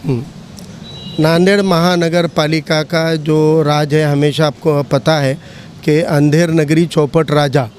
नांदेड़ महानगर पालिका का जो राज है, हमेशा आपको पता है कि अंधेर नगरी चौपट राजा,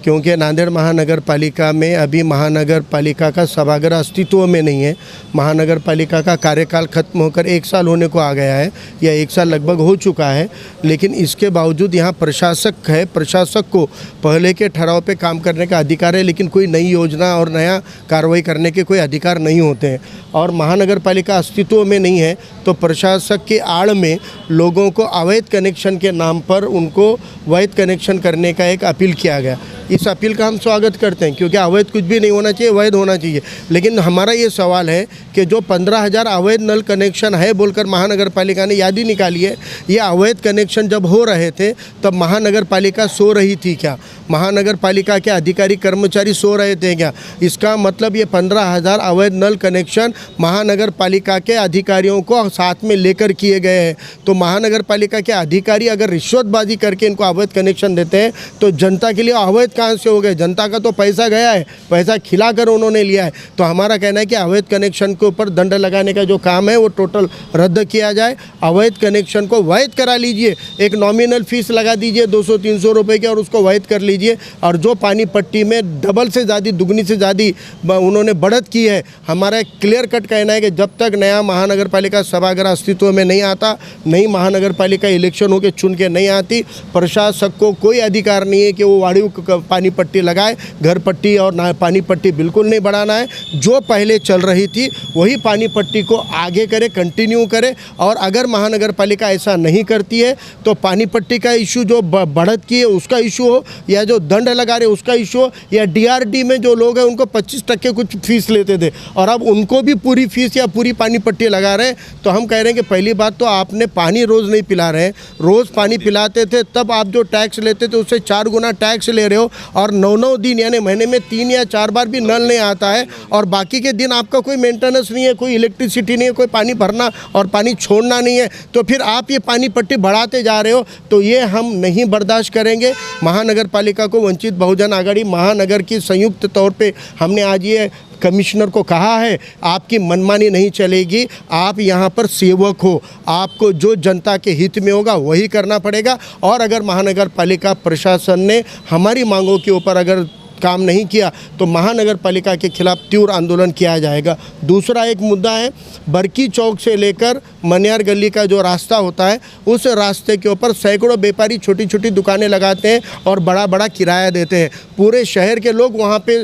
क्योंकि नांदेड़ महानगर पालिका में अभी महानगर पालिका का सभागृह अस्तित्व में नहीं है। महानगर पालिका का कार्यकाल खत्म होकर 1 साल होने को आ गया है, या 1 साल लगभग हो चुका है, लेकिन इसके बावजूद यहाँ प्रशासक है। प्रशासक को पहले के ठहराव पे काम करने का अधिकार है, लेकिन कोई नई योजना और नया कार्रवाई करने के कोई अधिकार नहीं होते हैं। और महानगर पालिका अस्तित्व में नहीं है तो प्रशासक के आड़ में लोगों को अवैध कनेक्शन के नाम पर उनको वैध कनेक्शन करने का एक अपील किया गया। इस अपील का हम स्वागत करते हैं, क्योंकि अवैध कुछ भी नहीं होना चाहिए, वैध होना चाहिए। लेकिन हमारा ये सवाल है कि जो 15,000 अवैध नल कनेक्शन है बोलकर महानगर पालिका ने यादी निकाली है, ये अवैध कनेक्शन जब हो रहे थे तब महानगर पालिका सो रही थी क्या? महानगर पालिका के अधिकारी कर्मचारी सो रहे थे क्या? इसका मतलब ये 15,000 अवैध नल कनेक्शन महानगर पालिका के अधिकारियों को साथ में लेकर किए गए हैं। तो महानगर पालिका के अधिकारी अगर रिश्वतबाजी करके इनको अवैध कनेक्शन देते हैं तो जनता के लिए अवैध कहाँ से हो गए? जनता का तो पैसा गया है, पैसा खिलाकर उन्होंने लिया है। तो हमारा कहना है कि अवैध कनेक्शन के ऊपर दंड लगाने का जो काम है वो टोटल रद्द किया जाए। अवैध कनेक्शन को वैध करा लीजिए, एक नॉमिनल फीस लगा दीजिए 200-300 रुपये की, और उसको वैध कर लीजिए। और जो पानी पट्टी में डबल से ज़्यादा, दुगनी से ज़्यादा उन्होंने बढ़त की है, हमारा एक क्लियर कट कहना है कि जब तक नया महानगर पालिका सभागृह अस्तित्व में नहीं आता, नई महानगर पालिका इलेक्शन होकर चुन के नहीं आती, प्रशासक को कोई अधिकार नहीं है कि वो वाड़ियों पानी पट्टी लगाए। घर पट्टी और पानी पट्टी बिल्कुल नहीं बढ़ाना है। जो पहले चल रही थी वही पानी पट्टी को आगे करे, कंटिन्यू करे। और अगर महानगर पालिका ऐसा नहीं करती है तो पानी पट्टी का इशू जो बढ़त की है उसका इशू हो, या जो दंड लगा रहे उसका इशू हो, या DRD में जो लोग हैं उनको 25% कुछ फीस लेते थे और अब उनको भी पूरी फीस या पूरी पानी पट्टी लगा रहे हैं। तो हम कह रहे हैं कि पहली बात तो आपने पानी रोज़ नहीं पिला रहे हैं। रोज़ पानी पिलाते थे तब आप जो टैक्स लेते थे उससे 4 गुना टैक्स ले रहे हो, और 9-9 दिन यानी महीने में 3 या 4 बार भी नल नहीं आता है, और बाकी के दिन आपका कोई मेंटेनेंस नहीं है, कोई इलेक्ट्रिसिटी नहीं है, कोई पानी भरना और पानी छोड़ना नहीं है। तो फिर आप ये पानी पट्टी बढ़ाते जा रहे हो, तो ये हम नहीं बर्दाश्त करेंगे। महानगर पालिका को वंचित बहुजन आघाड़ी महानगर की संयुक्त तौर पे हमने आज ये कमिश्नर को कहा है, आपकी मनमानी नहीं चलेगी। आप यहाँ पर सेवक हो, आपको जो जनता के हित में होगा वही करना पड़ेगा। और अगर महानगर पालिका प्रशासन ने हमारी मांगों के ऊपर अगर काम नहीं किया तो महानगर पालिका के खिलाफ तीव्र आंदोलन किया जाएगा। दूसरा एक मुद्दा है, बरकी चौक से लेकर मनियार गली का जो रास्ता होता है, उस रास्ते के ऊपर सैकड़ों व्यापारी छोटी छोटी दुकानें लगाते हैं और बड़ा बड़ा किराया देते हैं। पूरे शहर के लोग वहाँ पे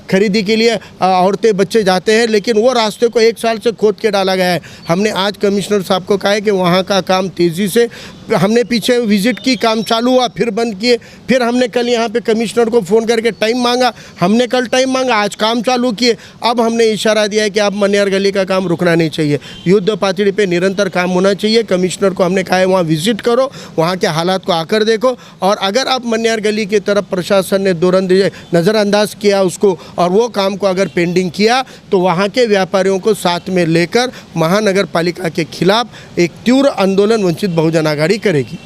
खरीदी के लिए औरतें बच्चे जाते हैं, लेकिन वो रास्ते को 1 साल से खोद के डाला गया है। हमने आज कमिश्नर साहब को कहा है कि वहाँ का काम तेज़ी से, हमने पीछे विजिट की, काम चालू हुआ, फिर बंद किए। फिर हमने कल यहाँ पे कमिश्नर को फ़ोन करके टाइम मांगा, हमने कल टाइम मांगा, आज काम चालू किए। अब हमने इशारा दिया है कि अब मनियार गली का काम रुकना नहीं चाहिए, युद्ध पातड़ी पे निरंतर काम होना चाहिए। कमिश्नर को हमने कहा है वहाँ विजिट करो, वहाँ के हालात को आकर देखो, और अगर आप मनियार गली की तरफ प्रशासन ने नज़रअंदाज किया उसको, और वो काम को अगर पेंडिंग किया, तो वहाँ के व्यापारियों को साथ में लेकर महानगर पालिका के खिलाफ एक तीव्र आंदोलन वंचित बहुजन आघाड़ी करेगी।